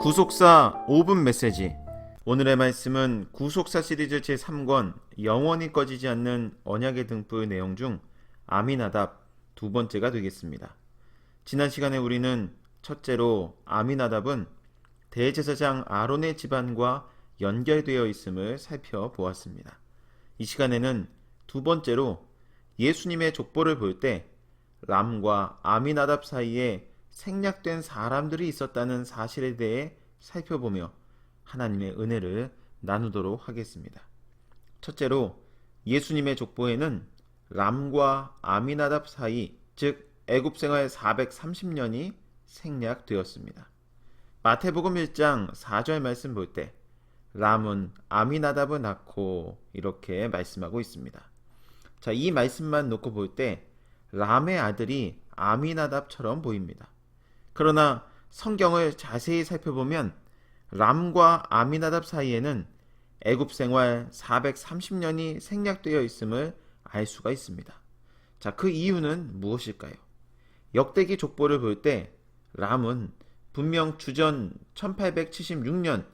구속사 5분 메시지. 오늘의 말씀은 구속사 시리즈 제3권 영원히 꺼지지 않는 언약의 등불 내용 중 아미나답 두 번째가 되겠습니다. 지난 시간에 우리는 첫째로 아미나답은 대제사장 아론의 집안과 연결되어 있음을 살펴보았습니다. 이 시간에는 두 번째로 예수님의 족보를 볼 때 람과 아미나답 사이에 생략된 사람들이 있었다는 사실에 대해 살펴보며 하나님의 은혜를 나누도록 하겠습니다. 첫째로 예수님의 족보에는 람과 아미나답 사이, 즉 애굽 생활 430년이 생략되었습니다. 마태복음 1장 4절 말씀 볼 때 람은 아미나답을 낳고 이렇게 말씀하고 있습니다. 자, 이 말씀만 놓고 볼 때 람의 아들이 아미나답처럼 보입니다. 그러나 성경을 자세히 살펴보면 람과 아미나답 사이에는 애굽 생활 430년이 생략되어 있음을 알 수가 있습니다. 자, 그 이유는 무엇일까요? 역대기 족보를 볼 때 람은 분명 주전 1876년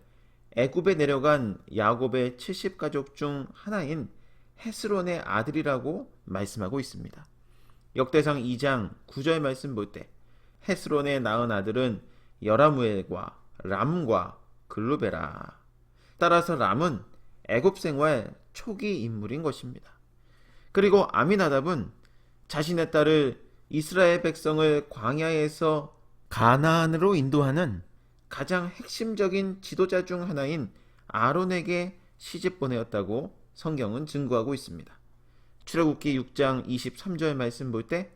애굽에 내려간 야곱의 70가족 중 하나인 헤스론의 아들이라고 말씀하고 있습니다. 역대상 2장 9절 말씀 볼 때 헤스론의 낳은 아들은 여라무엘과 람과 글루베라. 따라서 람은 애굽 생활 초기 인물인 것입니다. 그리고 아미나답은 자신의 딸을 이스라엘 백성을 광야에서 가나안으로 인도하는 가장 핵심적인 지도자 중 하나인 아론에게 시집 보내었다고 성경은 증거하고 있습니다. 출애굽기 6장 23절 말씀 볼 때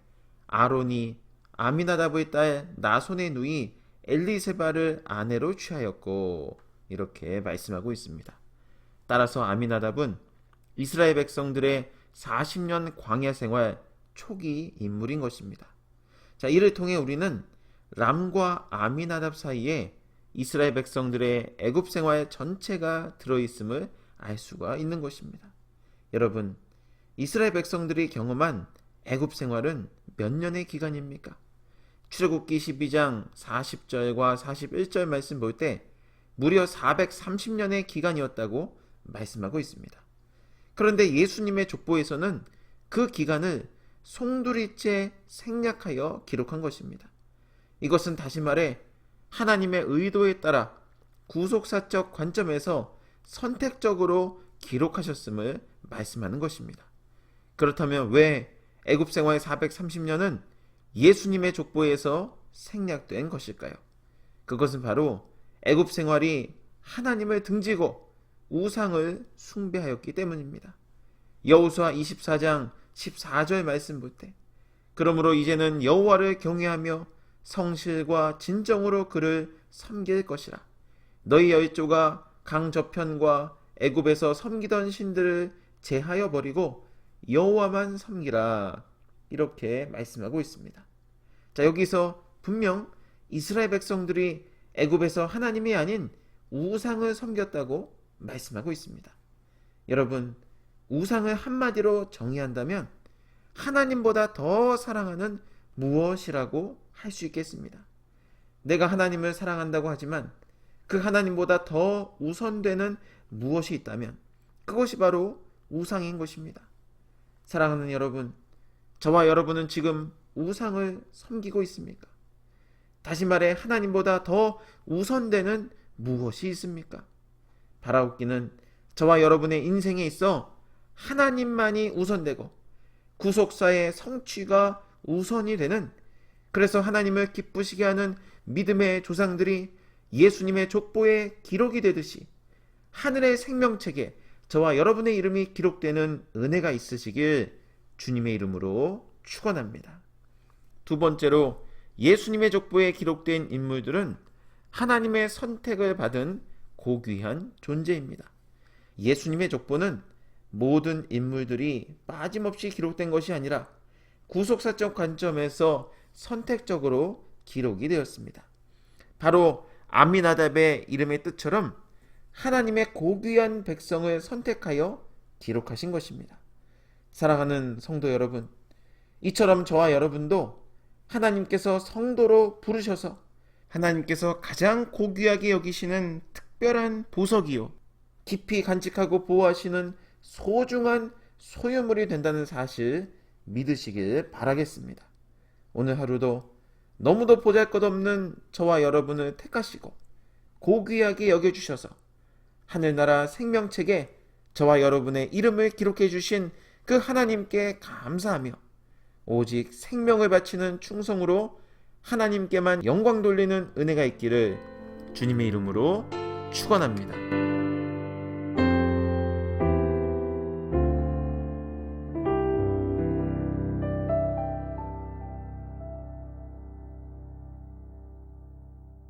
아론이 아미나답의 딸 나손의 누이 엘리세바를 아내로 취하였고 이렇게 말씀하고 있습니다. 따라서 아미나답은 이스라엘 백성들의 40년 광야 생활 초기 인물인 것입니다. 자, 이를 통해 우리는 람과 아미나답 사이에 이스라엘 백성들의 애굽 생활 전체가 들어있음을 알 수가 있는 것입니다. 여러분, 이스라엘 백성들이 경험한 애굽 생활은 몇 년의 기간입니까? 출애굽기 12장 40절과 41절 말씀 볼 때 무려 430년의 기간이었다고 말씀하고 있습니다. 그런데 예수님의 족보에서는 그 기간을 송두리째 생략하여 기록한 것입니다. 이것은 다시 말해 하나님의 의도에 따라 구속사적 관점에서 선택적으로 기록하셨음을 말씀하는 것입니다. 그렇다면 왜 애굽 생활 430년은 예수님의 족보에서 생략된 것일까요? 그것은 바로 애굽 생활이 하나님을 등지고 우상을 숭배하였기 때문입니다. 여호수아 24장 14절 말씀 볼 때 그러므로 이제는 여호와를 경외하며 성실과 진정으로 그를 섬길 것이라. 너희 열조가 강 저편과 애굽에서 섬기던 신들을 제하여 버리고 여호와만 섬기라. 이렇게 말씀하고 있습니다. 자, 여기서 분명 이스라엘 백성들이 애굽에서 하나님이 아닌 우상을 섬겼다고 말씀하고 있습니다. 여러분, 우상을 한마디로 정의한다면 하나님보다 더 사랑하는 무엇이라고 할 수 있겠습니다. 내가 하나님을 사랑한다고 하지만 그 하나님보다 더 우선되는 무엇이 있다면 그것이 바로 우상인 것입니다. 사랑하는 여러분, 저와 여러분은 지금 우상을 섬기고 있습니까? 다시 말해 하나님보다 더 우선되는 무엇이 있습니까? 바라옵기는 저와 여러분의 인생에 있어 하나님만이 우선되고 구속사의 성취가 우선이 되는, 그래서 하나님을 기쁘시게 하는 믿음의 조상들이 예수님의 족보에 기록이 되듯이 하늘의 생명책에 저와 여러분의 이름이 기록되는 은혜가 있으시길 주님의 이름으로 축원합니다. 두 번째로 예수님의 족보에 기록된 인물들은 하나님의 선택을 받은 고귀한 존재입니다. 예수님의 족보는 모든 인물들이 빠짐없이 기록된 것이 아니라 구속사적 관점에서 선택적으로 기록이 되었습니다. 바로 아미나답의 이름의 뜻처럼 하나님의 고귀한 백성을 선택하여 기록하신 것입니다. 사랑하는 성도 여러분, 이처럼 저와 여러분도 하나님께서 성도로 부르셔서 하나님께서 가장 고귀하게 여기시는 특별한 보석이요, 깊이 간직하고 보호하시는 소중한 소유물이 된다는 사실 믿으시길 바라겠습니다. 오늘 하루도 너무도 보잘것없는 저와 여러분을 택하시고 고귀하게 여겨주셔서 하늘나라 생명책에 저와 여러분의 이름을 기록해 주신 그 하나님께 감사하며 오직 생명을 바치는 충성으로 하나님께만 영광 돌리는 은혜가 있기를 주님의 이름으로 축원합니다.